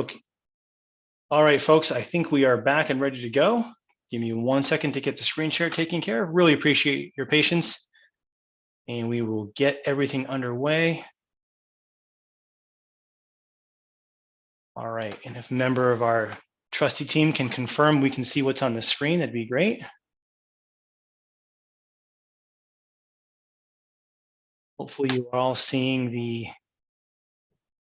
Okay. All right, folks, I think we are back and ready to go. Give me 1 second to get the screen share taken care of. Really appreciate your patience. And we will get everything underway. All right, and if a member of our trustee team can confirm we can see what's on the screen, that'd be great. Hopefully you are all seeing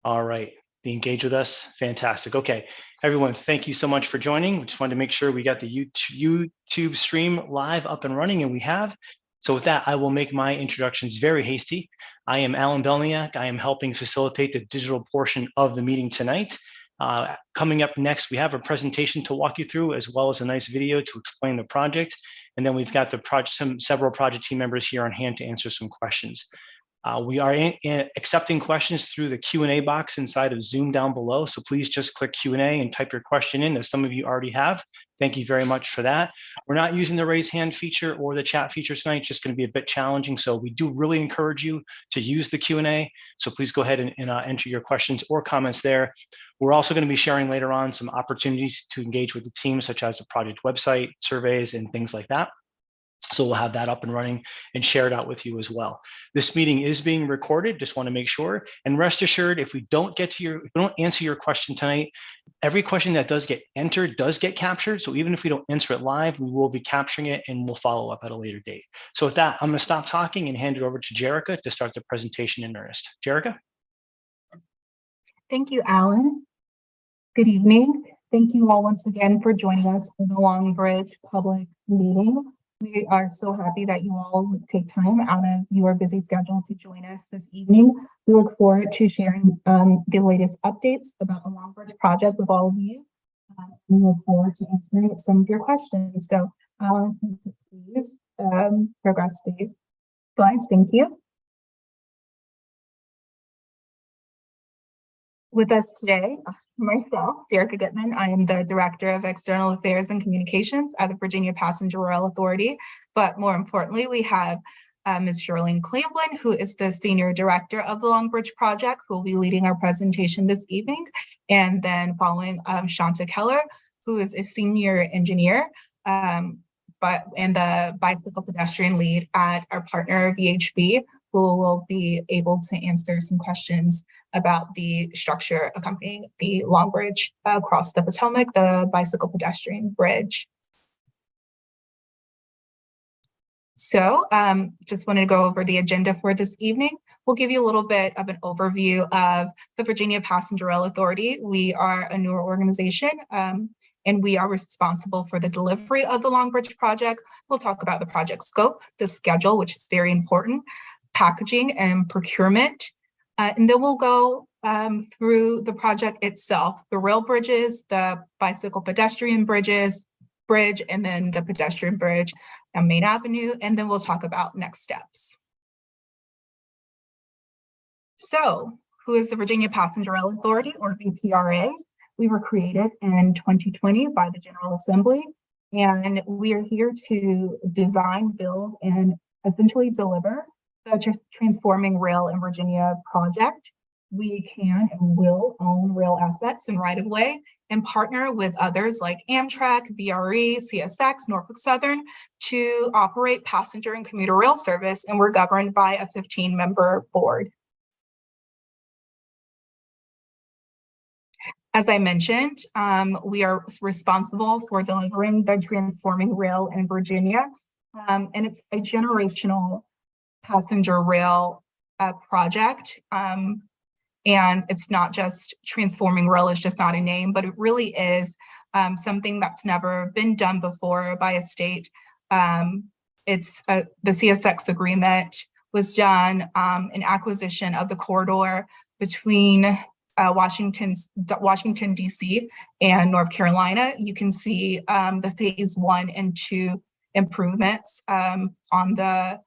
all right, the engage with us. Fantastic. Okay, everyone, thank you so much for joining. We just wanted to make sure we got the YouTube stream live up and running, and we have. So with that, I will make my introductions very hasty. I am Alan Belniak. I am helping facilitate the digital portion of the meeting tonight. Coming up next, we have a presentation to walk you through, as well as a nice video to explain the project. And then we've got several project team members here on hand to answer some questions. We are accepting questions through the Q&A box inside of Zoom down below. So please just click Q&A and type your question in, as some of you already have. Thank you very much for that. We're not using the raise hand feature or the chat feature tonight. It's just going to be a bit challenging. So we do really encourage you to use the Q&A. So please go ahead and enter your questions or comments there. We're also going to be sharing later on some opportunities to engage with the team, such as the project website, surveys, and things like that. So we'll have that up and running and share it out with you as well. This meeting is being recorded. Just want to make sure, and rest assured, if we don't answer your question tonight, every question that does get entered does get captured. So even if we don't answer it live, we will be capturing it and we'll follow up at a later date. So with that, I'm going to stop talking and hand it over to Jerica to start the presentation in earnest. Jerica. Thank you, Alan. Good evening. Thank you all once again for joining us for the Longbridge public meeting. We are so happy that you all would take time out of your busy schedule to join us this evening. We look forward to sharing the latest updates about the Longbridge project with all of you. We look forward to answering some of your questions. So, Alan, please progress the slides. Thank you. With us today, myself, Jerica Gutman. I am the Director of External Affairs and Communications at the Virginia Passenger Rail Authority. But more importantly, we have Ms. Shirlene Cleveland, who is the Senior Director of the Longbridge Project, who will be leading our presentation this evening. And then following Shanta Keller, who is a Senior Engineer and the Bicycle Pedestrian Lead at our partner VHB, who will be able to answer some questions about the structure accompanying the Longbridge across the Potomac, the bicycle pedestrian bridge. So just wanted to go over the agenda for this evening. We'll give you a little bit of an overview of the Virginia Passenger Rail Authority. We are a newer organization and we are responsible for the delivery of the Longbridge project. We'll talk about the project scope, the schedule, which is very important, packaging and procurement. And then we'll go through the project itself, the rail bridges, the bicycle pedestrian bridge, and then the pedestrian bridge on Main Avenue. And then we'll talk about next steps. So who is the Virginia Passenger Rail Authority, or VPRA? We were created in 2020 by the General Assembly, and we are here to design, build, and essentially deliver the Transforming Rail in Virginia project. We can and will own rail assets and right-of-way and partner with others like Amtrak, VRE, CSX, Norfolk Southern to operate passenger and commuter rail service, and we're governed by a 15-member board. As I mentioned, we are responsible for delivering the Transforming Rail in Virginia, and it's a generational passenger rail project. And it's not just transforming rail, is just not a name, but it really is something that's never been done before by a state. It's the CSX agreement was done, an acquisition of the corridor between Washington, D.C. and North Carolina. You can see the phase 1 and 2 improvements on the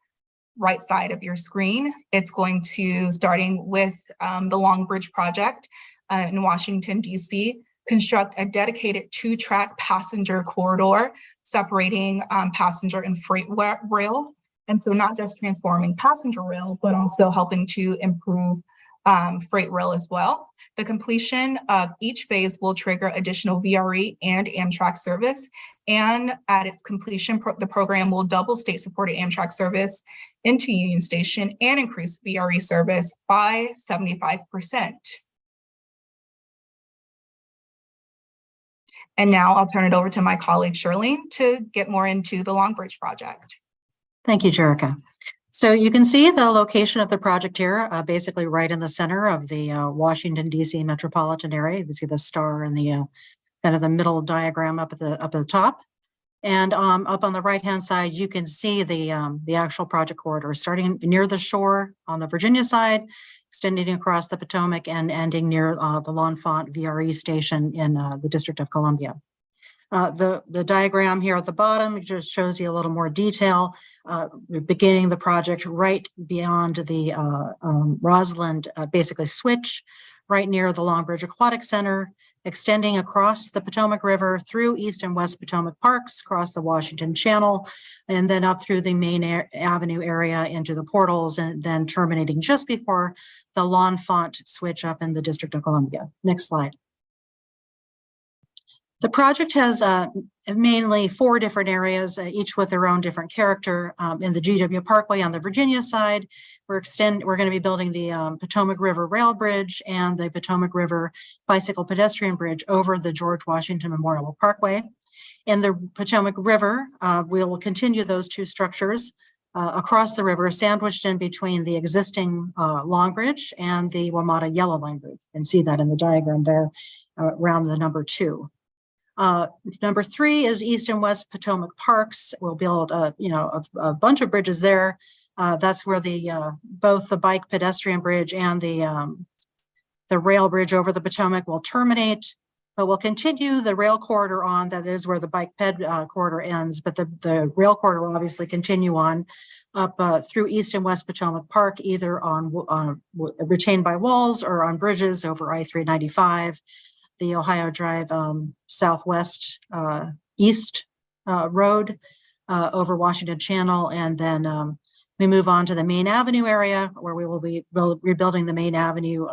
right side of your screen. It's going to, starting with the Longbridge project in Washington, D.C., construct a dedicated 2-track passenger corridor separating passenger and freight rail. And so not just transforming passenger rail, but also helping to improve freight rail as well. The completion of each phase will trigger additional VRE and Amtrak service. And at its completion, the program will double state-supported Amtrak service into Union Station and increase VRE service by 75%. And now I'll turn it over to my colleague Shirlene to get more into the Long Bridge project. Thank you, Jerica. So you can see the location of the project here, basically right in the center of the Washington, D.C. metropolitan area. You can see the star in the kind of the middle diagram up at the top. And up on the right-hand side, you can see the actual project corridor starting near the shore on the Virginia side, extending across the Potomac and ending near the L'Enfant VRE station in the District of Columbia. The diagram here at the bottom just shows you a little more detail. We're beginning the project right beyond the Roslyn basically switch, right near the Long Bridge Aquatic Center, extending across the Potomac River through East and West Potomac Parks, across the Washington Channel, and then up through the main avenue area into the portals, and then terminating just before the L'Enfant switch up in the District of Columbia. Next slide. The project has mainly 4 different areas, each with their own different character. In the GW Parkway on the Virginia side, we're going to be building the Potomac River Rail Bridge and the Potomac River Bicycle Pedestrian Bridge over the George Washington Memorial Parkway. In the Potomac River, we will continue those 2 structures across the river, sandwiched in between the existing Long Bridge and the WMATA Yellow Line Bridge. You can see that in the diagram there around the number 2. Number 3 is East and West Potomac Parks. We'll build a bunch of bridges there. That's where both the bike pedestrian bridge and the rail bridge over the Potomac will terminate, but we'll continue the rail corridor on. That is where the bike ped corridor ends, but the rail corridor will obviously continue on up through East and West Potomac Park, either on retained by walls or on bridges over I-395. The Ohio Drive Southwest East Road over Washington Channel, and then we move on to the Main Avenue area where we will be rebuilding the Main Avenue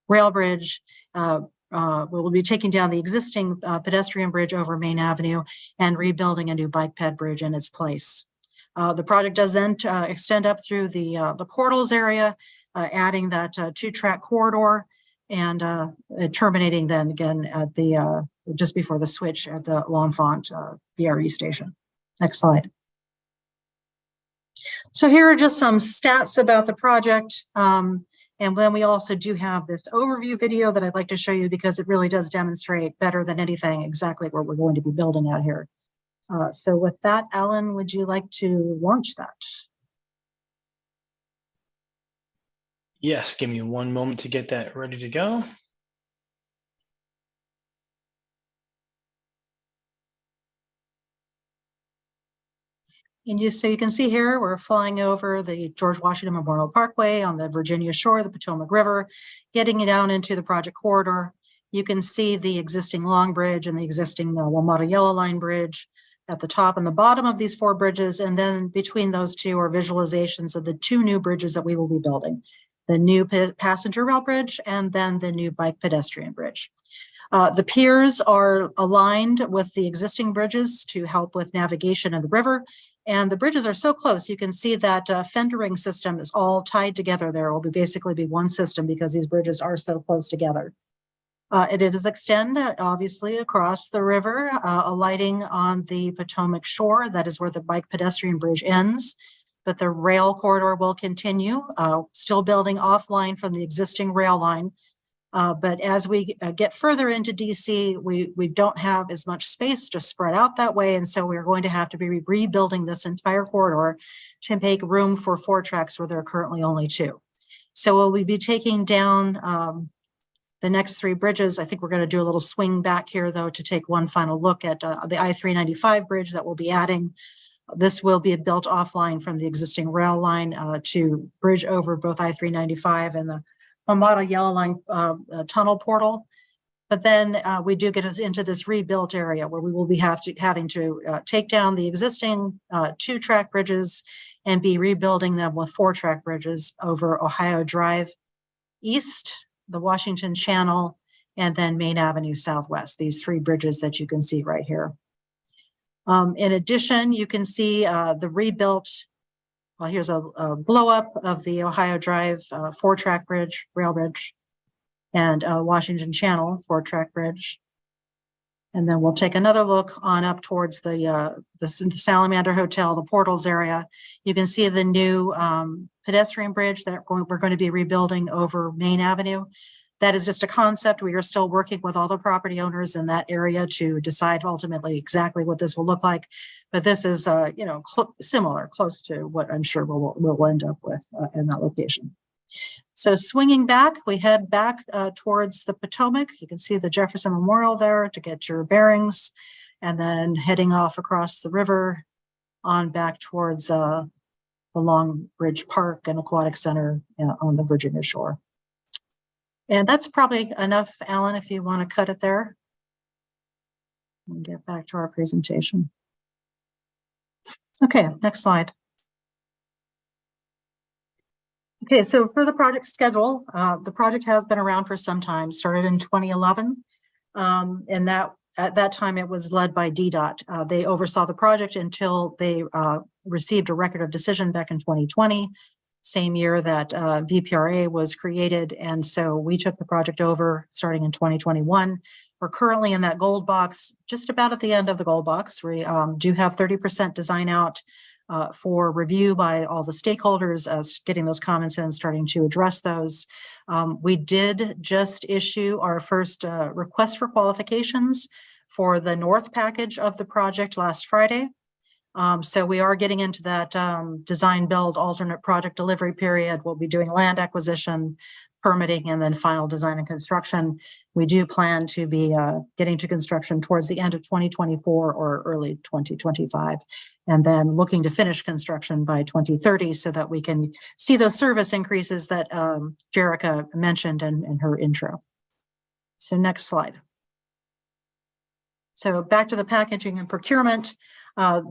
rail bridge. We will be taking down the existing pedestrian bridge over Main Avenue and rebuilding a new bike ped bridge in its place. The project does then extend up through the portals area, adding that 2-track corridor, and terminating then again at the just before the switch at the L'Enfant VRE station. Next slide. So here are just some stats about the project. And then we also do have this overview video that I'd like to show you because it really does demonstrate better than anything exactly what we're going to be building out here. So with that, Alan, would you like to launch that? Yes, give me one moment to get that ready to go. And so you can see here, we're flying over the George Washington Memorial Parkway on the Virginia shore of the Potomac River, getting it down into the project corridor. You can see the existing Long Bridge and the existing WMATA Yellow Line Bridge at the top and the bottom of these 4 bridges. And then between those 2 are visualizations of the 2 new bridges that we will be building. The new passenger rail bridge, and then the new bike pedestrian bridge. The piers are aligned with the existing bridges to help with navigation in the river. And the bridges are so close, you can see that fendering system is all tied together there. It will basically be one system because these bridges are so close together. It is extend, obviously, across the river, alighting on the Potomac shore. That is where the bike pedestrian bridge ends. But the rail corridor will continue, still building offline from the existing rail line. But as we get further into DC, we don't have as much space to spread out that way. And so we're going to have to be rebuilding this entire corridor to make room for 4 tracks where there are currently only 2. So we'll be taking down the next 3 bridges. I think we're going to do a little swing back here, though, to take one final look at the I-395 bridge that we'll be adding. This will be built offline from the existing rail line to bridge over both I-395 and the WMATA Yellow Line tunnel portal. But then we do get us into this rebuilt area where we will be having to take down the existing 2-track bridges and be rebuilding them with 4-track bridges over Ohio Drive East, the Washington Channel, and then Main Avenue Southwest, these three bridges that you can see right here. In addition, you can see the rebuilt, well, here's a blow up of the Ohio Drive 4-track bridge, rail bridge, and Washington Channel 4-track bridge. And then we'll take another look on up towards the Salamander Hotel, the Portals area. You can see the new pedestrian bridge that we're going to be rebuilding over Main Avenue. That is just a concept. We are still working with all the property owners in that area to decide ultimately exactly what this will look like. But this is, you know, similar, close to what I'm sure we'll end up with in that location. So swinging back, we head back towards the Potomac. You can see the Jefferson Memorial there to get your bearings, and then heading off across the river on back towards the Long Bridge Park and Aquatic Center on the Virginia shore. And that's probably enough, Alan, if you want to cut it there. And get back to our presentation. Okay, next slide. Okay, so for the project schedule, the project has been around for some time, started in 2011. And that at that time it was led by DDOT. They oversaw the project until they received a record of decision back in 2020, same year that VPRA was created. And so we took the project over starting in 2021. We're currently in that gold box, just about at the end of the gold box. We do have 30% design out for review by all the stakeholders, getting those comments in, starting to address those. We did just issue our first request for qualifications for the north package of the project last Friday. So we are getting into that design build alternate project delivery period. We'll be doing land acquisition, permitting, and then final design and construction. We do plan to be getting to construction towards the end of 2024 or early 2025, and then looking to finish construction by 2030 so that we can see those service increases that Jerica mentioned in her intro. So next slide. So back to the packaging and procurement.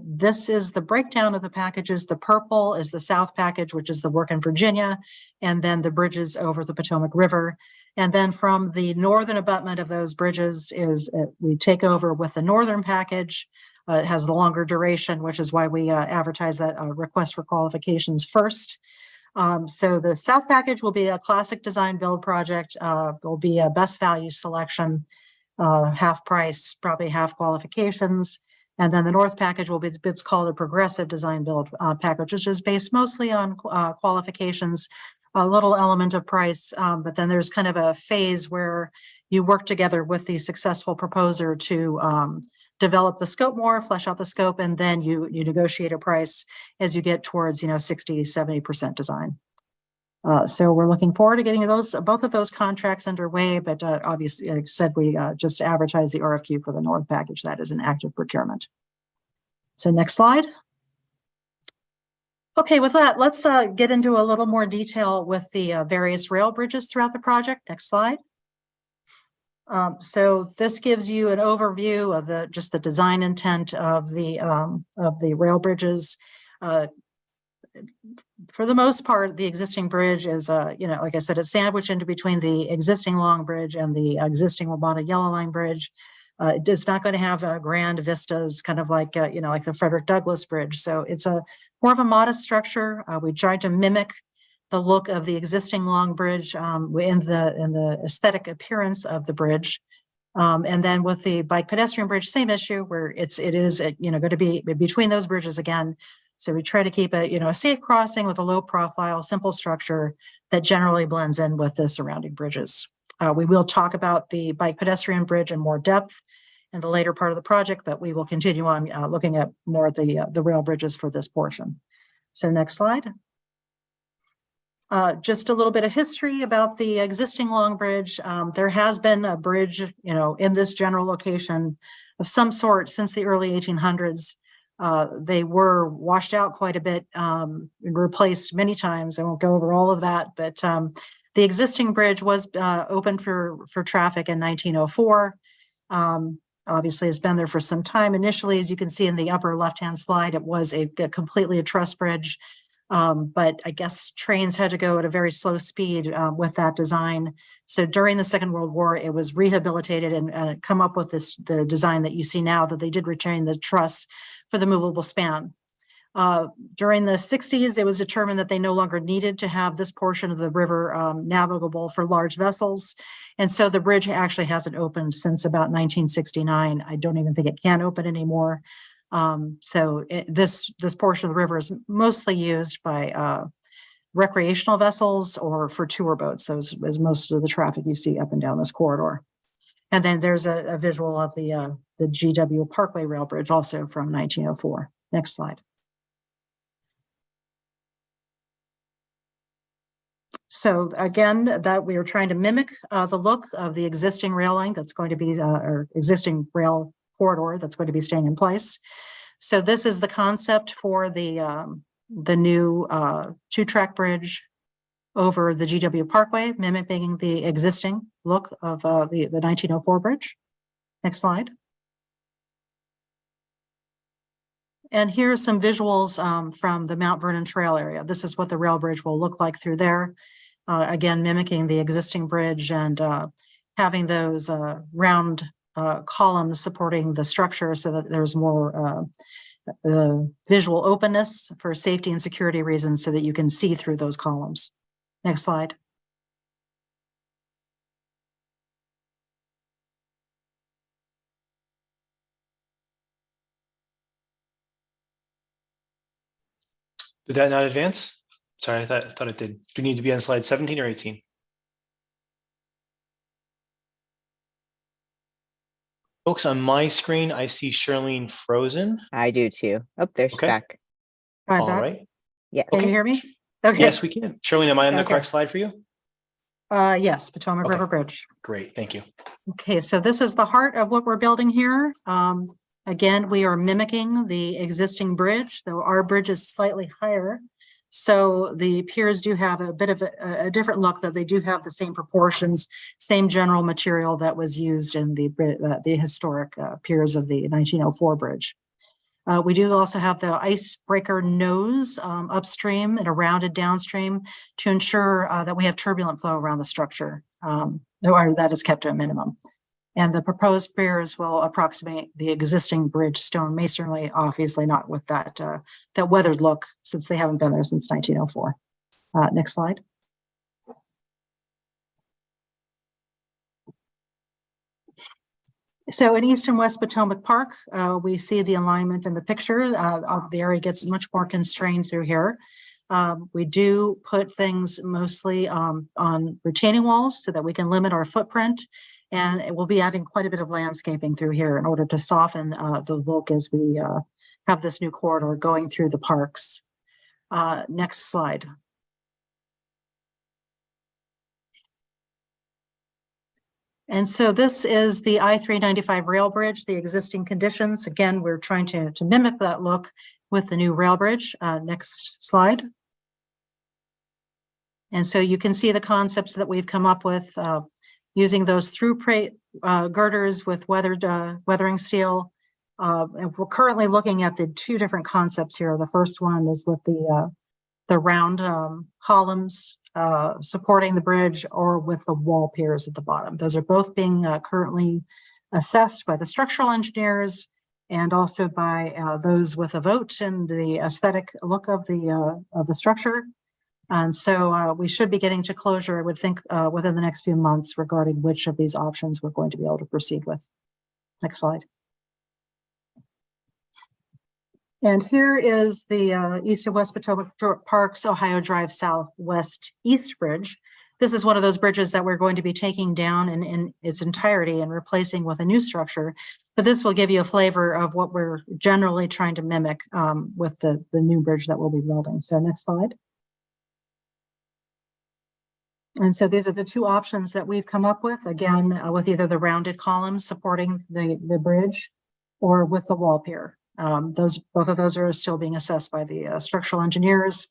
This is the breakdown of the packages. The purple is the South package, which is the work in Virginia, and then the bridges over the Potomac River. And then from the northern abutment of those bridges is we take over with the northern package. It has the longer duration, which is why we advertise that request for qualifications first. So the South package will be a classic design build project. Will be a best value selection, half price, probably half qualifications. And then the North package will be, it's called a progressive design build package, which is based mostly on qualifications, a little element of price, but then there's kind of a phase where you work together with the successful proposer to develop the scope more, flesh out the scope, and then you negotiate a price as you get towards 60 to 70% design. So we're looking forward to getting both of those contracts underway, but obviously, like I said, we just advertised the RFQ for the North package. That is an active procurement. So next slide. Okay, with that, let's get into a little more detail with the various rail bridges throughout the project. Next slide. So this gives you an overview of just the design intent of the rail bridges. For the most part, the existing bridge is, like I said, it's sandwiched into between the existing Long Bridge and the existing WMATA Yellow Line Bridge. It's not going to have grand vistas, kind of like, like the Frederick Douglass Bridge. So it's more of a modest structure. We tried to mimic the look of the existing Long Bridge in the aesthetic appearance of the bridge. And then with the bike pedestrian bridge, same issue where it is going to be between those bridges again. So we try to keep a safe crossing with a low profile, simple structure that generally blends in with the surrounding bridges. We will talk about the bike pedestrian bridge in more depth in the later part of the project, but we will continue on looking at more of the rail bridges for this portion. So next slide. Just a little bit of history about the existing Long Bridge. There has been a bridge, in this general location of some sort since the early 1800s. They were washed out quite a bit, replaced many times. I won't go over all of that, but the existing bridge was opened for traffic in 1904. Obviously, it's been there for some time. Initially, as you can see in the upper left-hand slide, it was completely a truss bridge. But I guess trains had to go at a very slow speed with that design. So during the Second World War, it was rehabilitated and come up with the design that you see now, that they did retain the truss for the movable span. During the 60s, it was determined that they no longer needed to have this portion of the river navigable for large vessels. And so the bridge actually hasn't opened since about 1969. I don't even think it can open anymore. This portion of the river is mostly used by recreational vessels or for tour boats. Those is most of the traffic you see up and down this corridor. And then there's a visual of the GW Parkway Rail Bridge, also from 1904. Next slide. So again, that we are trying to mimic the look of the existing rail line that's going to be, or existing rail corridor that's going to be staying in place. So this is the concept for the new 2-track bridge over the GW Parkway, mimicking the existing look of the 1904 bridge. Next slide. And here are some visuals from the Mount Vernon Trail area. This is what the rail bridge will look like through there. Again, mimicking the existing bridge and having those round columns supporting the structure so that there's more visual openness for safety and security reasons so that you can see through those columns. Next slide. Did that not advance? Sorry, I thought it did. Do you need to be on slide 17 or 18? Folks, on my screen, I see Charlene frozen. I do too. Oh, there she's Okay. back. I'm All back. right. Yeah. Can you hear me? Okay. Yes, we can. Charlene, am I on the Okay. correct slide for you? Yes, Potomac Okay. River Bridge. Great, thank you. Okay, so this is the heart of what we're building here. Again, we are mimicking the existing bridge, though our bridge is slightly higher. So the piers do have a bit of a different look, though they do have the same proportions, same general material that was used in the historic piers of the 1904 bridge. We do also have the icebreaker nose upstream and a rounded downstream to ensure that we have turbulent flow around the structure, or that is kept to a minimum. And the proposed piers will approximate the existing bridge stone masonry, obviously not with that weathered look, since they haven't been there since 1904. Next slide. So in East and West Potomac Park, we see the alignment in the picture. The area gets much more constrained through here. We do put things mostly on retaining walls so that we can limit our footprint. And it will be adding quite a bit of landscaping through here in order to soften the look as we have this new corridor going through the parks. Next slide. And so this is the I-395 rail bridge, the existing conditions. Again, we're trying to mimic that look with the new rail bridge. Next slide. And so you can see the concepts that we've come up with using those through girders with weathering steel. And we're currently looking at the two different concepts here. The first one is with the round columns supporting the bridge, or with the wall piers at the bottom. Those are both being currently assessed by the structural engineers and also by those with a vote in the aesthetic look of the structure. And so we should be getting to closure, I would think, within the next few months regarding which of these options we're going to be able to proceed with. Next slide. And here is the East and West Potomac Parks, Ohio Drive Southwest East Bridge. This is one of those bridges that we're going to be taking down in its entirety and replacing with a new structure. But this will give you a flavor of what we're generally trying to mimic with the new bridge that we'll be building. So next slide. And so these are the two options that we've come up with, again, with either the rounded columns supporting the bridge or with the wall pier. Both of those are still being assessed by the structural engineers,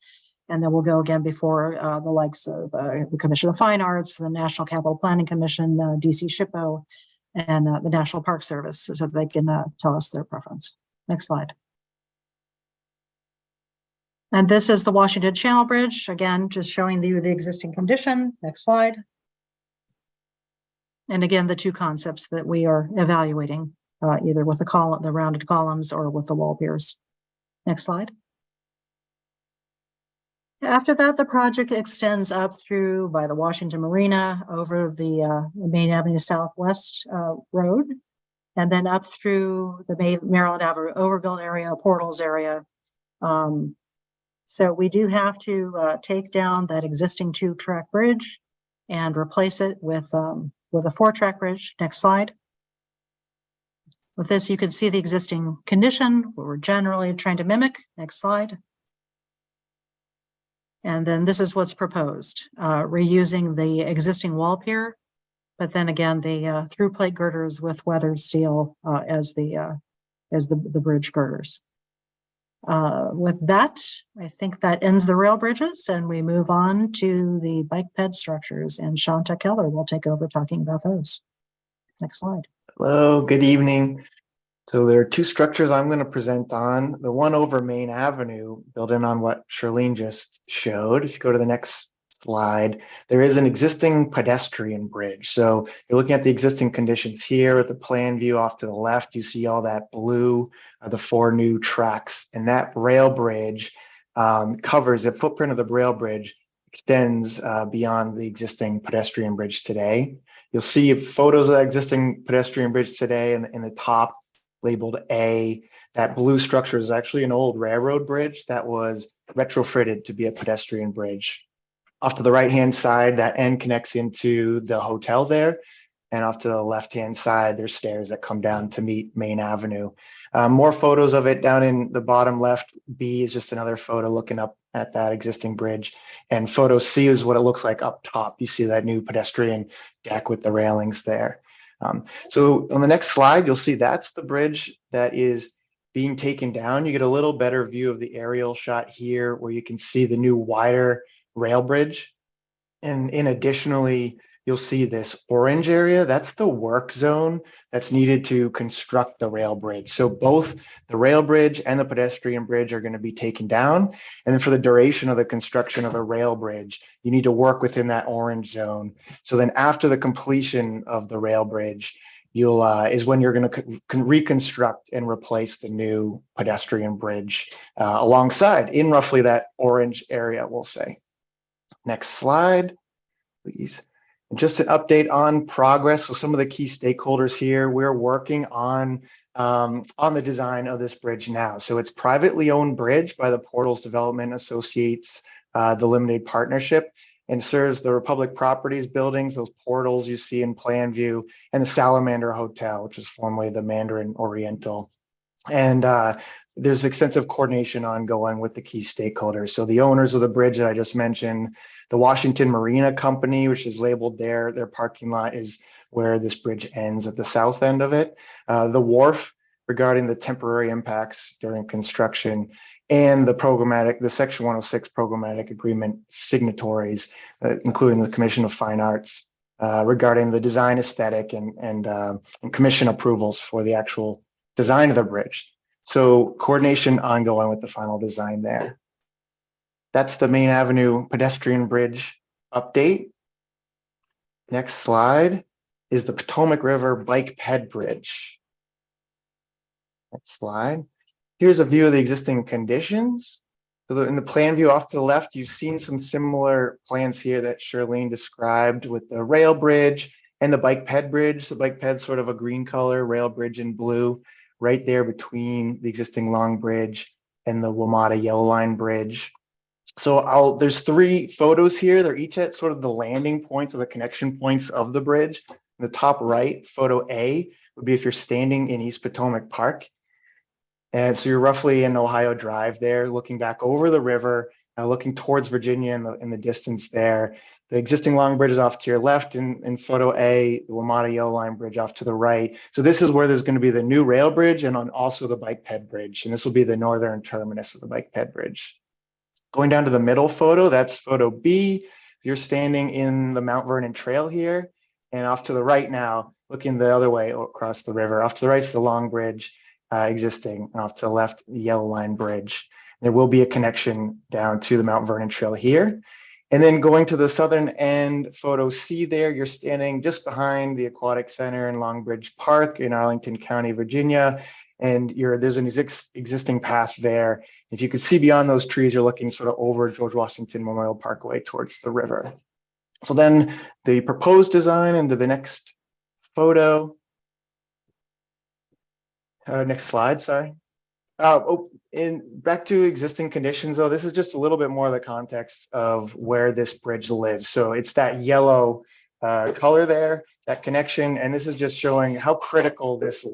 and then we'll go again before the likes of the Commission of Fine Arts, the National Capital Planning Commission, DC SHPO, and the National Park Service, so that they can tell us their preference. Next slide. And this is the Washington Channel Bridge, again, just showing you the existing condition. Next slide. And again, the two concepts that we are evaluating, either with the rounded columns or with the wall piers. Next slide. After that, the project extends up through by the Washington Marina over the Main Avenue Southwest Road, and then up through the Maryland Avenue overbuild area, portals area. So we do have to take down that existing 2-track bridge and replace it with a 4-track bridge. Next slide. With this, you can see the existing condition, what we're generally trying to mimic. Next slide. And then this is what's proposed, reusing the existing wall pier, but then again, the through plate girders with weathered steel as the bridge girders. With that, I think that ends the rail bridges, and we move on to the bike ped structures, and Shanta Keller will take over talking about those. Next slide. Hello, good evening. So there are two structures I'm going to present on. The one over Main Avenue, building on what Charlene just showed. If you go to the next slide, there is an existing pedestrian bridge. So you're looking at the existing conditions here at the plan view off to the left. You see all that blue are the 4 new tracks, and that rail bridge covers the footprint of the rail bridge extends beyond the existing pedestrian bridge today. You'll see photos of that existing pedestrian bridge today in the top labeled A. That blue structure is actually an old railroad bridge that was retrofitted to be a pedestrian bridge. Off to the right-hand side, that end connects into the hotel there. And off to the left-hand side, there's stairs that come down to meet Main Avenue. More photos of it down in the bottom left. B is just another photo looking up at that existing bridge. And photo C is what it looks like up top. You see that new pedestrian deck with the railings there. So on the next slide, you'll see that's the bridge that is being taken down. You get a little better view of the aerial shot here where you can see the new wider rail bridge. And additionally, you'll see this orange area. That's the work zone that's needed to construct the rail bridge. So both the rail bridge and the pedestrian bridge are going to be taken down. And then for the duration of the construction of the rail bridge, you need to work within that orange zone. So then after the completion of the rail bridge, is when you're going to reconstruct and replace the new pedestrian bridge alongside in roughly that orange area, we'll say. Next slide, please. Just an update on progress. So some of the key stakeholders here, we're working on the design of this bridge now. So it's privately owned bridge by the Portals Development Associates, the limited partnership, and serves the Republic Properties buildings, those portals you see in plan view, and the Salamander Hotel, which is formerly the Mandarin Oriental. And there's extensive coordination ongoing with the key stakeholders. So the owners of the bridge that I just mentioned, the Washington Marina Company, which is labeled there, their parking lot is where this bridge ends at the south end of it. The wharf regarding the temporary impacts during construction, and the Section 106 programmatic agreement signatories, including the Commission of Fine Arts, regarding the design aesthetic and commission approvals for the actual design of the bridge. So coordination ongoing with the final design there. That's the Main Avenue pedestrian bridge update. Next slide is the Potomac River bike ped bridge. Next slide. Here's a view of the existing conditions. So in the plan view off to the left, you've seen some similar plans here that Charlene described with the rail bridge and the bike ped bridge. The bike ped's sort of a green color, rail bridge in blue, right there between the existing Long Bridge and the WMATA Yellow Line Bridge. So there's 3 photos here. They're each at sort of the landing points or the connection points of the bridge. In the top right, photo A would be if you're standing in East Potomac Park. And so you're roughly in Ohio Drive there, looking back over the river, looking towards Virginia in the distance there. The existing Long Bridge is off to your left in photo A, the WMATA Yellow Line Bridge off to the right. So this is where there's going to be the new rail bridge and also the bike ped bridge. And this will be the northern terminus of the bike ped bridge. Going down to the middle photo, that's photo B. You're standing in the Mount Vernon Trail here, and off to the right now, looking the other way across the river. Off to the right is the Long Bridge existing, and off to the left, the Yellow Line Bridge. There will be a connection down to the Mount Vernon Trail here. And then going to the southern end, photo C there, you're standing just behind the Aquatic Center in Longbridge Park in Arlington County, Virginia. And there's an existing path there. If you could see beyond those trees, you're looking sort of over George Washington Memorial Parkway towards the river. So then the proposed design into the next photo. Next slide, sorry. Back to existing conditions, though, this is just a little bit more of the context of where this bridge lives. So it's that yellow color there, that connection, and this is just showing how critical this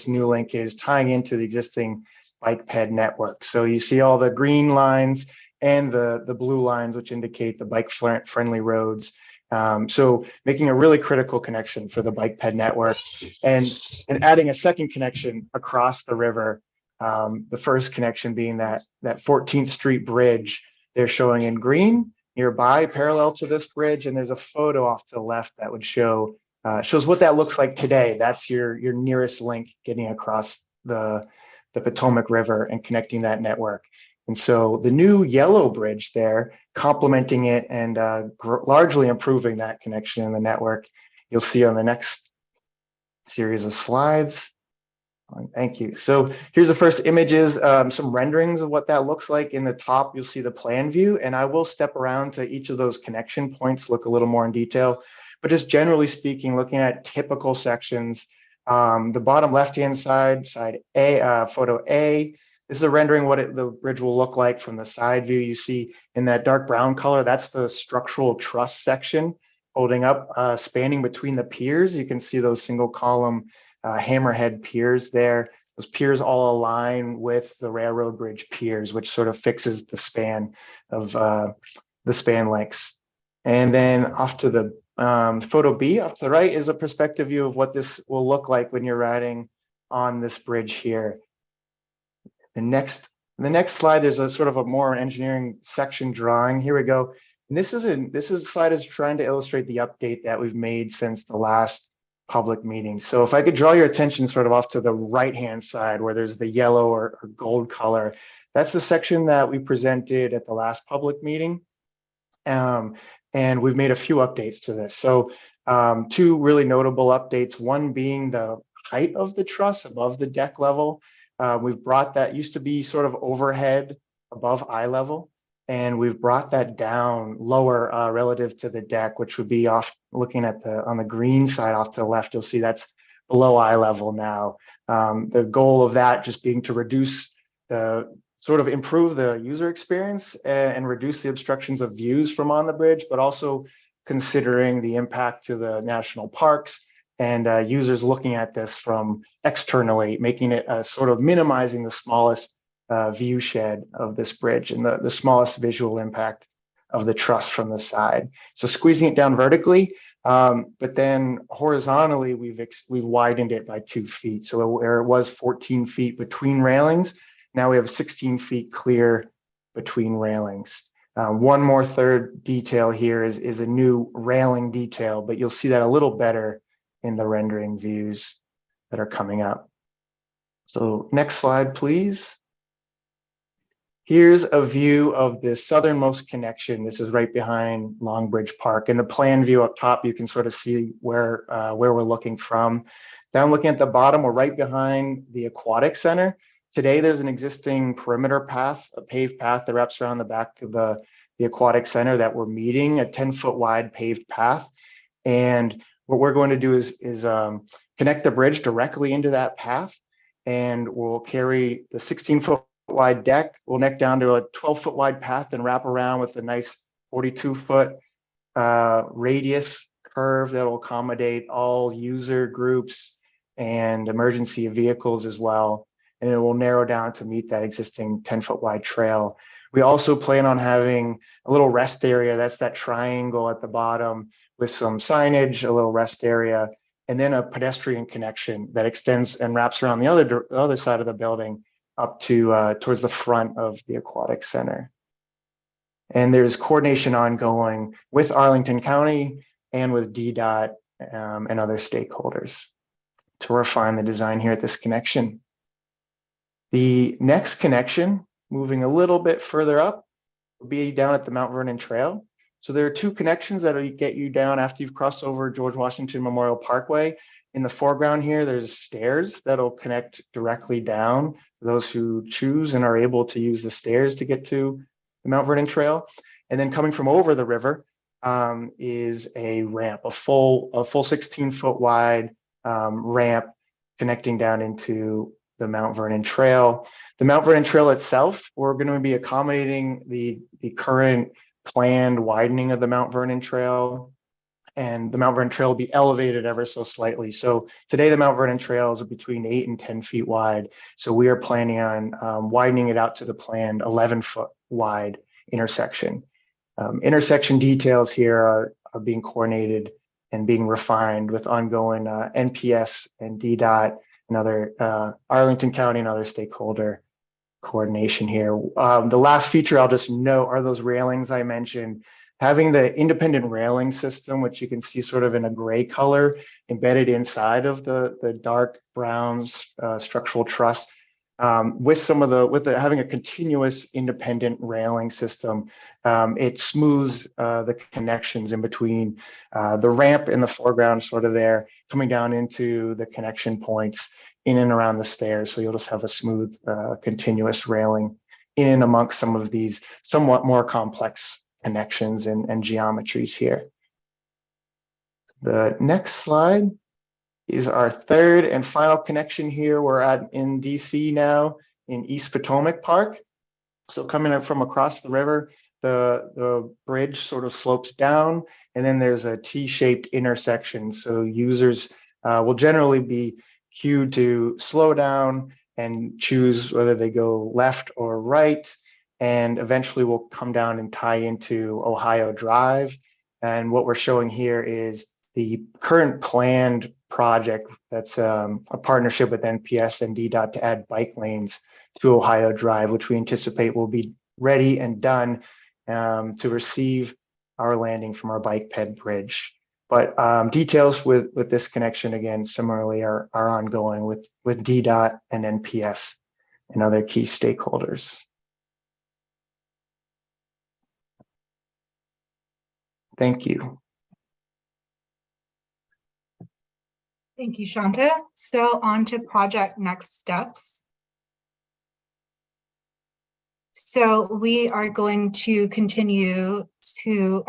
new link is, tying into the existing bike ped network. So you see all the green lines and the blue lines, which indicate the bike friendly roads. So making a really critical connection for the bike ped network, and adding a second connection across the river. The first connection being that 14th Street bridge they're showing in green nearby, parallel to this bridge, and there's a photo off to the left that would shows what that looks like today. That's your nearest link getting across the Potomac River and connecting that network. And so the new yellow bridge there, complementing it and largely improving that connection in the network, you'll see on the next series of slides. Thank you. So here's the first images, some renderings of what that looks like. In the top, you'll see the plan view, and I will step around to each of those connection points, look a little more in detail. But just generally speaking, looking at typical sections, the bottom left-hand side A, photo A, this is a rendering what the bridge will look like from the side view. You see in that dark brown color, that's the structural truss section holding up, spanning between the piers. You can see those single column hammerhead piers there. Those piers all align with the railroad bridge piers, which sort of fixes the span of the span lengths. And then off to the photo B, off to the right, is a perspective view of what this will look like when you're riding on this bridge here. The next slide, there's a sort of a more engineering section drawing. Here we go. And this slide is trying to illustrate the update that we've made since the last public meeting. So if I could draw your attention sort of off to the right-hand side where there's the yellow or gold color, that's the section that we presented at the last public meeting. And we've made a few updates to this. So two really notable updates, one being the height of the truss above the deck level. We've brought that, used to be sort of overhead above eye level, and we've brought that down lower relative to the deck, which would be off looking at on the green side off to the left. You'll see that's below eye level now. The goal of that just being to reduce sort of improve the user experience and reduce the obstructions of views from on the bridge, but also considering the impact to the national parks and users looking at this from externally, making it sort of minimizing the smallest view shed of this bridge and the smallest visual impact of the truss from the side. So squeezing it down vertically, but then horizontally, we've widened it by 2 feet. So where it was 14 feet between railings, now we have 16 feet clear between railings. One more third detail here is a new railing detail, but you'll see that a little better in the rendering views that are coming up. So next slide, please. Here's a view of the southernmost connection. This is right behind Longbridge Park. In the plan view up top, you can sort of see where we're looking from. Down looking at the bottom, we're right behind the Aquatic Center. Today, there's an existing perimeter path, a paved path that wraps around the back of the Aquatic Center that we're meeting, a 10-foot wide paved path. And what we're going to do is connect the bridge directly into that path, and we'll carry the 16-foot wide deck. We'll neck down to a 12-foot wide path and wrap around with a nice 42-foot radius curve that will accommodate all user groups and emergency vehicles as well. And it will narrow down to meet that existing 10-foot wide trail. We also plan on having a little rest area. That's that triangle at the bottom with some signage, a little rest area, and then a pedestrian connection that extends and wraps around the other side of the building up to towards the front of the Aquatic Center. And there's coordination ongoing with Arlington County and with DDOT and other stakeholders to refine the design here at this connection. The next connection moving a little bit further up, will be down at the Mount Vernon Trail. So there are two connections that'll get you down after you've crossed over George Washington Memorial Parkway. In the foreground here, there's stairs that'll connect directly down for those who choose and are able to use the stairs to get to the Mount Vernon Trail. And then coming from over the river is a ramp, a full 16-foot wide ramp connecting down into the Mount Vernon Trail. The Mount Vernon Trail itself, we're going to be accommodating the current planned widening of the Mount Vernon Trail, and the Mount Vernon Trail will be elevated ever so slightly. So today the Mount Vernon trails are between 8 and 10 feet wide. So we are planning on widening it out to the planned 11-foot wide intersection. Intersection details here are being coordinated and being refined with ongoing NPS and DDOT and other Arlington County and other stakeholder coordination here. The last feature I'll just note are those railings I mentioned. Having the independent railing system, which you can see sort of in a gray color embedded inside of the dark brown structural truss, with having a continuous independent railing system, it smooths the connections in between the ramp in the foreground, sort of there, coming down into the connection points in and around the stairs. So you'll just have a smooth, continuous railing in and amongst some of these somewhat more complex connections and geometries here. The next slide is our third and final connection here. We're in DC now in East Potomac Park. So coming up from across the river, the bridge sort of slopes down, and then there's a T-shaped intersection. So users will generally be cued to slow down and choose whether they go left or right, and eventually we'll come down and tie into Ohio Drive. And what we're showing here is the current planned project that's a partnership with NPS and DDOT to add bike lanes to Ohio Drive, which we anticipate will be ready and done to receive our landing from our bike ped bridge. But details with this connection, again, similarly are ongoing with DDOT and NPS and other key stakeholders. Thank you. Thank you, Shanta. So on to project next steps. So we are going to continue to,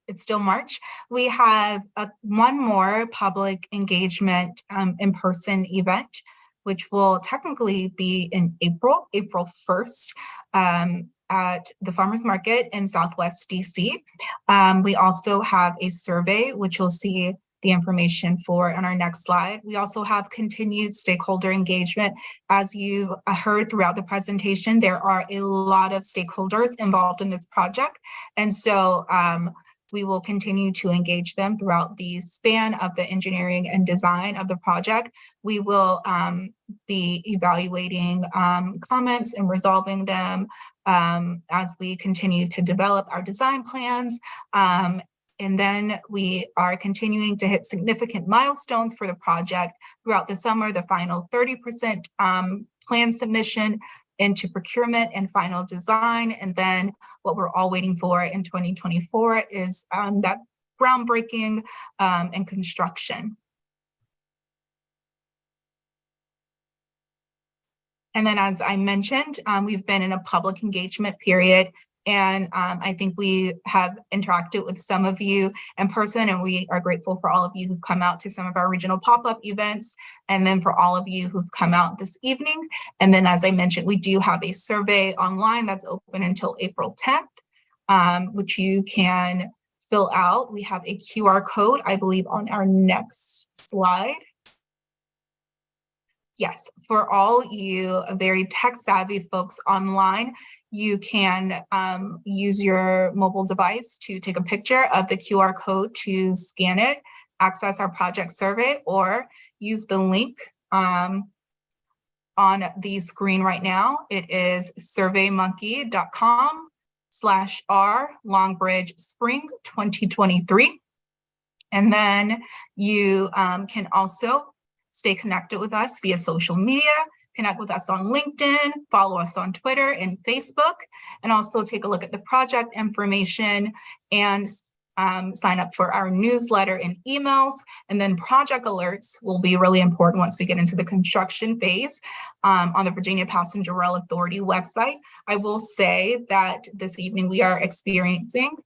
it's still March. We have one more public engagement in-person event, which will technically be in April 1st. At the Farmers Market in Southwest DC. We also have a survey, which you'll see the information for on our next slide. We also have continued stakeholder engagement. As you heard throughout the presentation, there are a lot of stakeholders involved in this project. And so we will continue to engage them throughout the span of the engineering and design of the project. We will be evaluating comments and resolving them as we continue to develop our design plans. And then we are continuing to hit significant milestones for the project throughout the summer, the final 30% plan submission into procurement and final design. And then what we're all waiting for in 2024 is that groundbreaking and construction. And then, as I mentioned, we've been in a public engagement period, and I think we have interacted with some of you in person, and we are grateful for all of you who've come out to some of our regional pop-up events, and then for all of you who've come out this evening. And then, as I mentioned, we do have a survey online that's open until April 10th, which you can fill out. We have a QR code, I believe, on our next slide. Yes, for all you very tech-savvy folks online, you can use your mobile device to take a picture of the QR code to scan it, access our project survey, or use the link on the screen right now. It is surveymonkey.com/R Longbridge Spring 2023. And then you can also stay connected with us via social media. connect with us on LinkedIn, follow us on Twitter and Facebook, and also take a look at the project information and sign up for our newsletter and emails. And then project alerts will be really important once we get into the construction phase on the Virginia Passenger Rail Authority website. I will say that this evening we are experiencing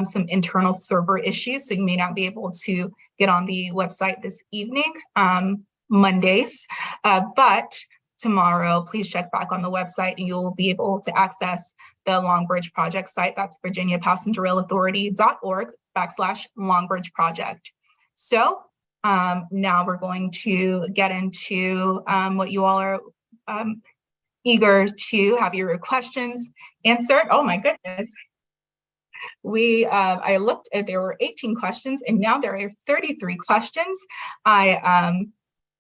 some internal server issues, so you may not be able to get on the website this evening, Mondays, but tomorrow, please check back on the website and you'll be able to access the Long Bridge project site. That's virginiapassengerrailauthority.org/Long Bridge project. So now we're going to get into what you all are eager to have your questions answered. Oh my goodness. I looked at, there were 18 questions and now there are 33 questions. I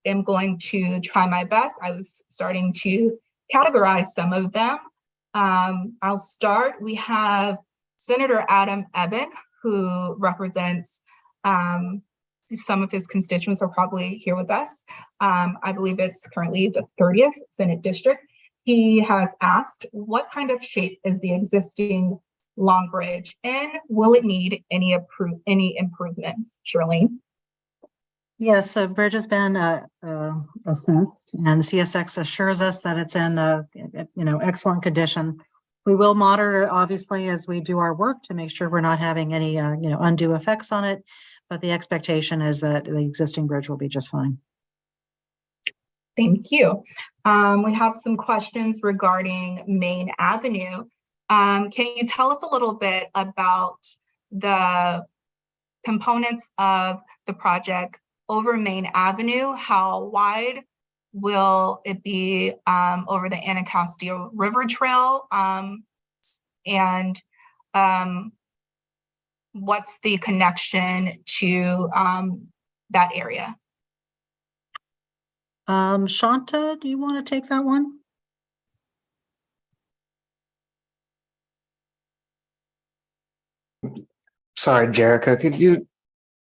am going to try my best. I was starting to categorize some of them. I'll start. We have Senator Adam Ebbin, who represents some of his constituents are probably here with us. I believe it's currently the 30th Senate District. He has asked, what kind of shape is the existing Long Bridge and will it need any improvements, Charlene? Yes, the bridge has been assessed, and CSX assures us that it's in excellent condition. We will monitor, obviously, as we do our work to make sure we're not having any undue effects on it. But the expectation is that the existing bridge will be just fine. Thank you. We have some questions regarding Main Avenue. Can you tell us a little bit about the components of the project over Main Avenue? How wide will it be over the Anacostia River Trail? And what's the connection to that area? Shanta, do you want to take that one? Sorry, Jerica, could you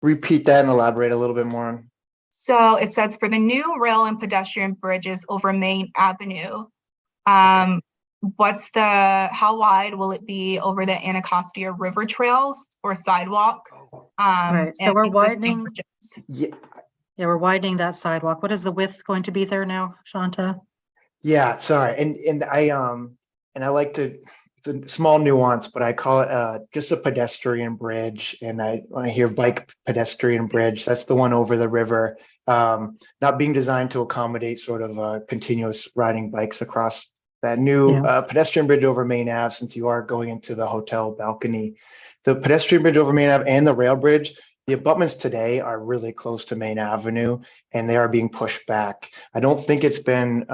repeat that and elaborate a little bit more on? So it says for the new rail and pedestrian bridges over Main Avenue, how wide will it be over the Anacostia River Trails or sidewalk? Right, so and we're existing widening. bridges? Yeah, We're widening that sidewalk. What is the width going to be there now, Shanta? yeah, sorry. And I like to, it's a small nuance, but I call it just a pedestrian bridge. And when I hear bike pedestrian bridge, that's the one over the river, not being designed to accommodate sort of continuous riding bikes across that new pedestrian bridge over Main Ave, since you are going into the hotel balcony. The pedestrian bridge over Main Ave and the rail bridge, the abutments today are really close to Main Avenue and they are being pushed back. I don't think it's been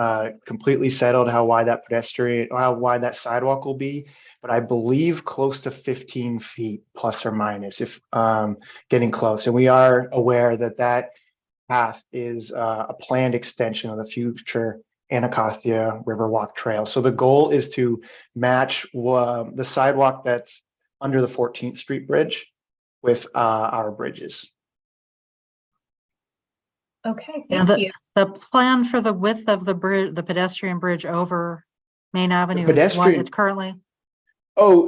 completely settled how wide that pedestrian or how wide that sidewalk will be, but I believe close to 15 feet plus or minus, if getting close. And we are aware that that path is a planned extension of the future Anacostia Riverwalk Trail. So the goal is to match the sidewalk that's under the 14th Street Bridge with our bridges. Okay, And thank you. the plan for the width of the bridge, the pedestrian bridge over Main Avenue is what pedestrian- it's currently? Oh,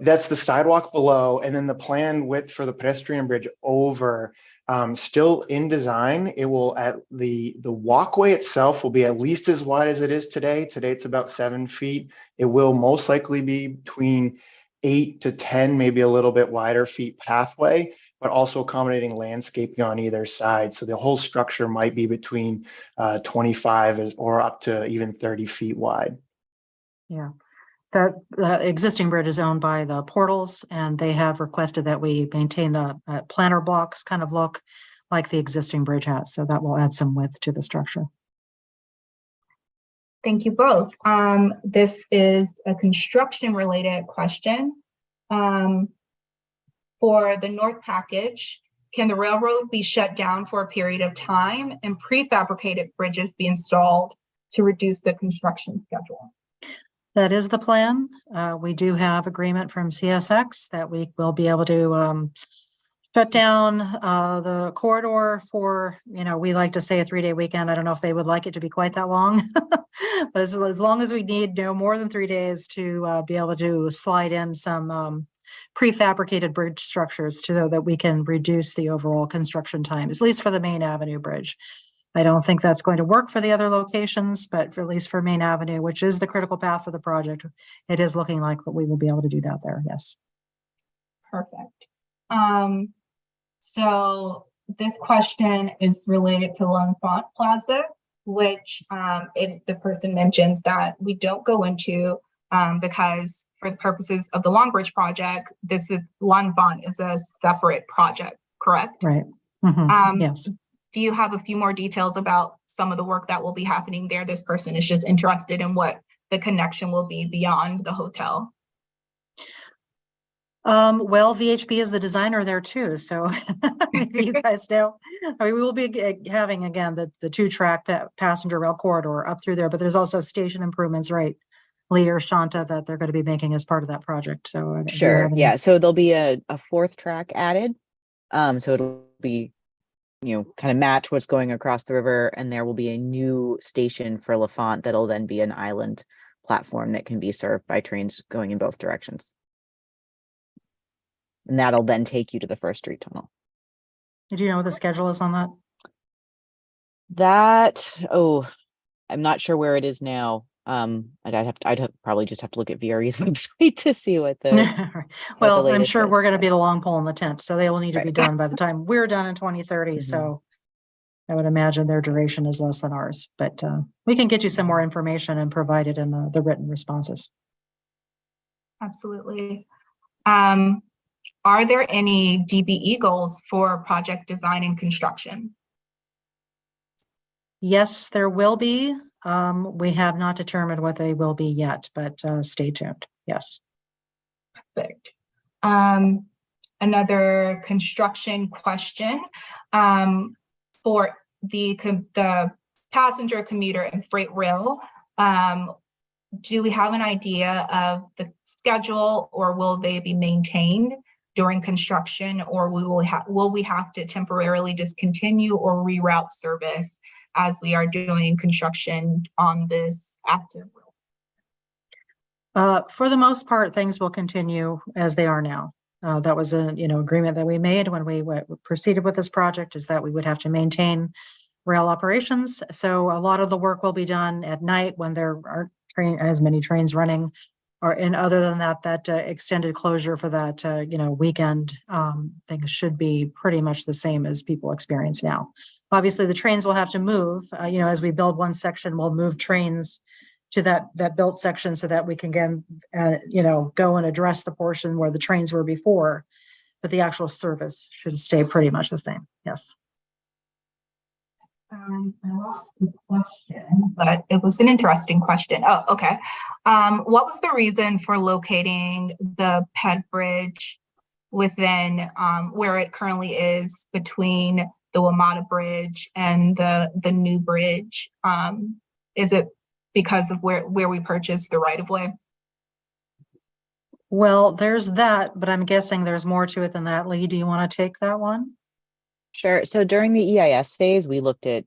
that's the sidewalk below, and then the planned width for the pedestrian bridge over, still in design. It will the walkway itself will be at least as wide as it is today. Today it's about 7 feet. It will most likely be between 8 to 10, maybe a little bit wider feet pathway, but also accommodating landscaping on either side. So the whole structure might be between 25 or up to even 30 feet wide. Yeah. The existing bridge is owned by the Portals, and they have requested that we maintain the planter blocks kind of look like the existing bridge has. So that will add some width to the structure. Thank you both. This is a construction related question. For the North Package, can the railroad be shut down for a period of time and prefabricated bridges be installed to reduce the construction schedule? That is the plan. We do have agreement from CSX that we will be able to shut down the corridor for, we like to say a 3-day weekend. I don't know if they would like it to be quite that long. But as long as we need no more than 3 days to be able to slide in some prefabricated bridge structures so that we can reduce the overall construction time, at least for the Main Avenue Bridge. I don't think that's going to work for the other locations, but at least for Main Avenue, which is the critical path for the project, it is looking like we will be able to do that there. Yes. Perfect. So this question is related to L'Enfant Plaza, which the person mentions that we don't go into because for the purposes of the Long Bridge project, this is L'Enfant is a separate project, correct? Right. Mhm. Yes. Do you have a few more details about some of the work that will be happening there? This person is just interested in what the connection will be beyond the hotel. Well, VHB is the designer there too, so maybe you guys know. I mean, we will be having again the 2-track passenger rail corridor up through there, but there's also station improvements, right? Lee or Shanta, that they're going to be making as part of that project. So do you Sure. have any- Yeah. So there'll be a 4th track added. So it'll be, kind of match what's going across the river, and there will be a new station for L'Enfant that'll then be an island platform that can be served by trains going in both directions. And that'll then take you to the First Street Tunnel. Do you know what the schedule is on that? I'm not sure where it is now. I'd probably just have to look at VRE's website to see what the Well, I'm latest sure is, we're going to but- be the long pole in the tent, so they will need to be Right. done by the time we're done in 2030. Mhm. So I would imagine their duration is less than ours, but we can get you some more information and provide it in the written responses. Absolutely. Are there any DBE goals for project design and construction? Yes, there will be. We have not determined what they will be yet, but stay tuned. Yes. Perfect. Another construction question for the passenger, commuter, and freight rail. Do we have an idea of the schedule, or will they be maintained during construction, or will we have to temporarily discontinue or reroute service as we are doing construction on this active rail? For the most part, things will continue as they are now. That was an agreement that we made when we proceeded with this project, is that we would have to maintain rail operations. So a lot of the work will be done at night when there aren't as many trains running, and other than that, extended closure for that weekend, things should be pretty much the same as people experience now. Obviously, the trains will have to move. As we build one section, we'll move trains to that built section so that we can again, go and address the portion where the trains were before. But the actual service should stay pretty much the same. Yes. I lost the question, but it was an interesting question. Oh, okay. What was the reason for locating the PED bridge within where it currently is between the WMATA bridge and the new bridge? Is it because of where we purchased the right of way? Well, there's that, but I'm guessing there's more to it than that. Lee, do you want to take that one? Sure. So during the EIS phase, we looked at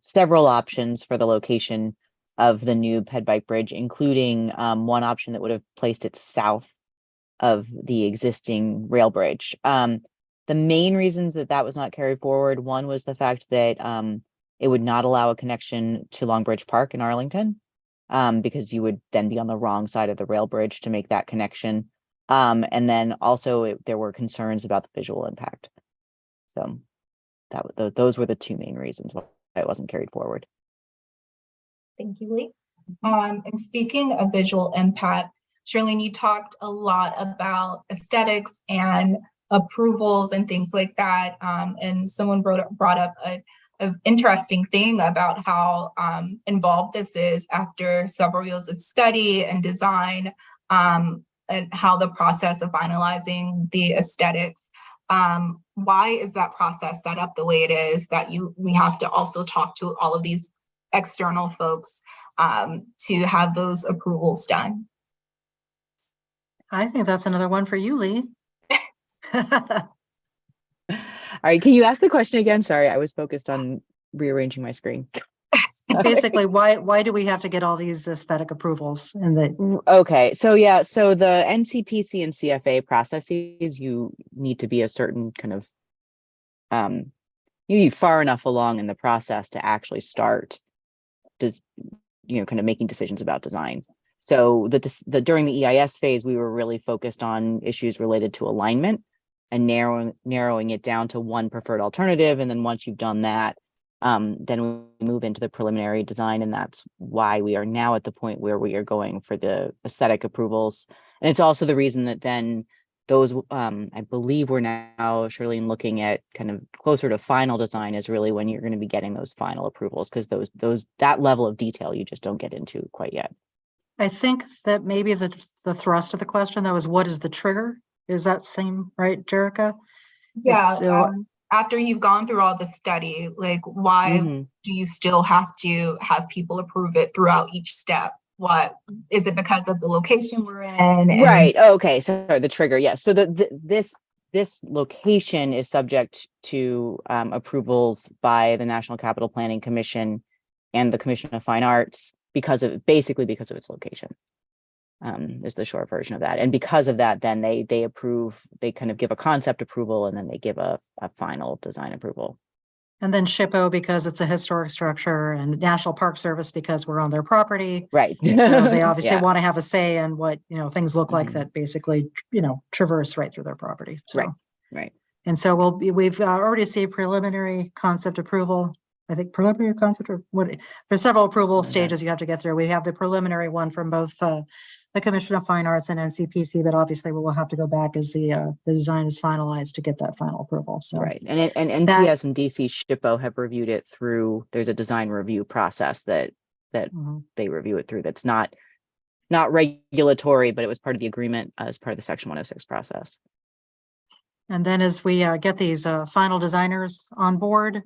several options for the location of the new PED bike bridge, including one option that would have placed it south of the existing rail bridge. The main reasons that was not carried forward, one was the fact that it would not allow a connection to Long Bridge Park in Arlington, because you would then be on the wrong side of the rail bridge to make that connection. And then also there were concerns about the visual impact. So those were the 2 main reasons why it wasn't carried forward. Thank you, Lee. And speaking of visual impact, Shirlene, you talked a lot about aesthetics and approvals and things like that. And someone brought up an interesting thing about how involved this is after several years of study and design, and how the process of finalizing the aesthetics. Why is that process set up the way it is, that we have to also talk to all of these external folks to have those approvals done? I think that's another one for you, Lee. All right, can you ask the question again? Sorry, I was focused on rearranging my screen. Basically, why do we have to get all these aesthetic approvals and the, Okay, so yeah, so the NCPC and CFA processes, you need to be a certain kind of, you need far enough along in the process to actually start does, kind of making decisions about design. So during the EIS phase, we were really focused on issues related to alignment and narrowing it down to one preferred alternative. And then once you've done that, then we move into the preliminary design, and that's why we are now at the point where we are going for the aesthetic approvals. And it's also the reason that then those, I believe we're now, Charlene, looking at kind of closer to final design is really when you're going to be getting those final approvals, because that level of detail you just don't get into quite yet. I think that maybe the thrust of the question though is what is the trigger? Is that same, right, Jerica? Yeah, So- after you've gone through all the study, like why Mhm. do you still have to have people approve it throughout each step? What is it, because of the location we're in? And- Right. Okay. So the trigger. Yes. So this location is subject to approvals by the National Capital Planning Commission and the Commission of Fine Arts because of its location. Is the short version of that. And because of that, then they approve, they kind of give a concept approval, and then they give a final design approval. And then SHPO because it's a historic structure, and National Park Service because we're on their property. Right. So they obviously Yeah. want to have a say in what, things look like Mhm. that basically, traverse right through their property. So, Right. Right. and so we've already received preliminary concept approval. I think preliminary concept or what, there's several approval Okay. stages you have to get through. We have the preliminary one from both, the Commission of Fine Arts and NCPC, but obviously we will have to go back as the design is finalized to get that final approval. So. Right. And NCS and DC SHPO have reviewed it through, there's a design review process that Mhm. they review it through. That's not regulatory, but it was part of the agreement as part of the Section 106 process. And then as we get these final designers on board,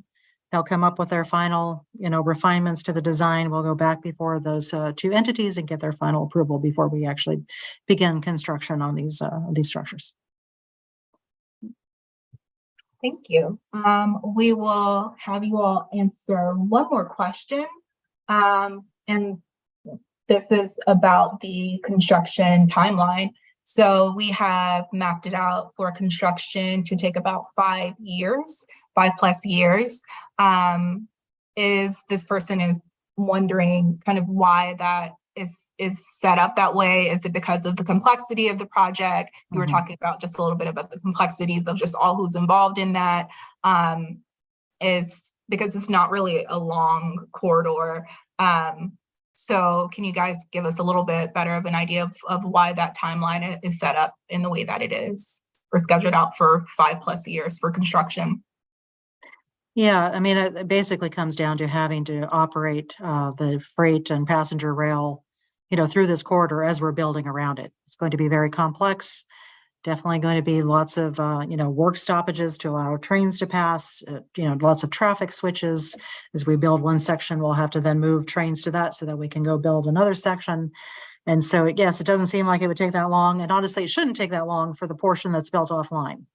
they'll come up with their final, refinements to the design. We'll go back before those two entities and get their final approval before we actually begin construction on these structures. Thank you. We will have you all answer one more question. And this is about the construction timeline. So we have mapped it out for construction to take about 5 years, 5+ years. This person is wondering kind of why that is set up that way. Is it because of the complexity of the project? You were Mhm. talking about just a little bit about the complexities of just all who's involved in that. Is because it's not really a long corridor. So can you guys give us a little bit better of an idea of why that timeline is set up in the way that it is, or scheduled out for 5+ years for construction? Yeah, I mean, it basically comes down to having to operate the freight and passenger rail, through this corridor as we're building around it. It's going to be very complex. Definitely going to be lots of, work stoppages to allow trains to pass, lots of traffic switches. As we build one section, we'll have to then move trains to that so that we can go build another section. And so, yes, it doesn't seem like it would take that long. And honestly, it shouldn't take that long for the portion that's built offline.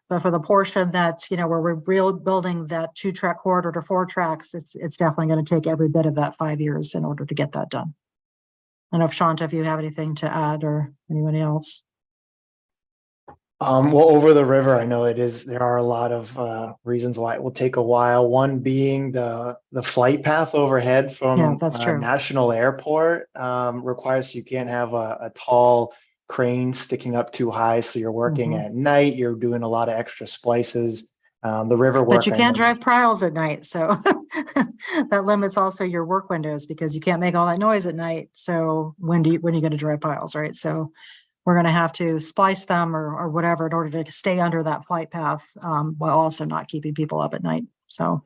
But for the portion that's, where we're building that 2-track corridor to 4 tracks, it's definitely going to take every bit of that 5 years in order to get that done. I don't know if Shanta, if you have anything to add or anyone else. Well, over the river, I know there are a lot of reasons why it will take a while. One being the flight path overhead Yeah, from that's true. National Airport requires you can't have a tall crane sticking up too high. So you're working Mhm. at night, you're doing a lot of extra splices. The river work. But you I can't know- drive piles at night, so that limits also your work windows because you can't make all that noise at night. So when are you going to drive piles, right? So we're going to have to splice them or whatever in order to stay under that flight path while also not keeping people up at night. So,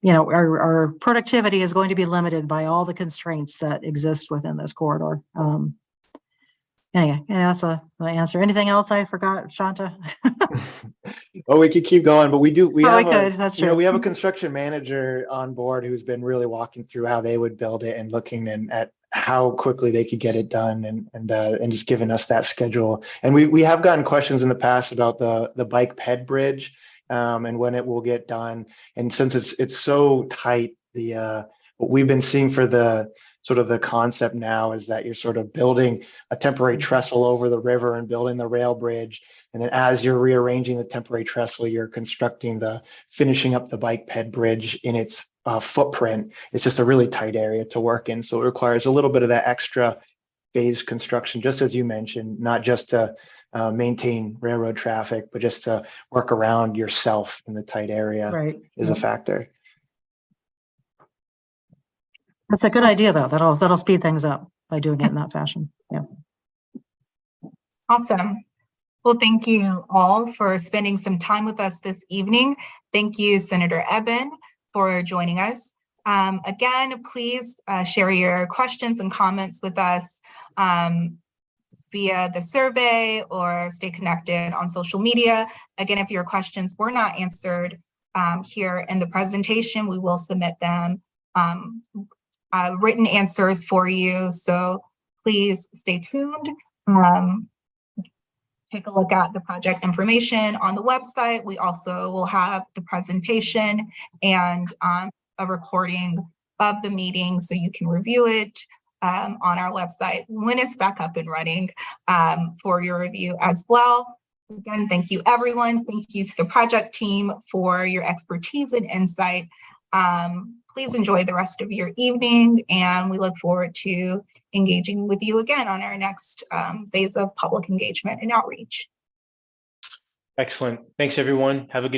our productivity is going to be limited by all the constraints that exist within this corridor. Anyway, yeah, that's the answer. Anything else I forgot, Shanta? Well, we could keep going, but we have could. That's true. we have a construction manager on board who's been really walking through how they would build it and looking at how quickly they could get it done and just giving us that schedule. And we have gotten questions in the past about the bike ped bridge and when it will get done. And since it's so tight, the What we've been seeing for the sort of the concept now is that you're sort of building a temporary trestle over the river and building the rail bridge. And then as you're rearranging the temporary trestle, you're finishing up the bike ped bridge in its footprint. It's just a really tight area to work in. So it requires a little bit of that extra phased construction, just as you mentioned, not just to maintain railroad traffic, but just to work around yourself in the tight area Right. is a factor. That's a good idea, though. That'll speed things up by doing it in that fashion. Yeah. Awesome. Well, thank you all for spending some time with us this evening. Thank you, Senator Eben, for joining us. Again, please share your questions and comments with us via the survey or stay connected on social media. Again, if your questions were not answered here in the presentation, we will submit them written answers for you. So please stay tuned. Take a look at the project information on the website. We also will have the presentation and a recording of the meeting so you can review it on our website when it's back up and running for your review as well. Again, thank you, everyone. Thank you to the project team for your expertise and insight. Please enjoy the rest of your evening, and we look forward to engaging with you again on our next phase of public engagement and outreach. Excellent. Thanks, everyone. Have a good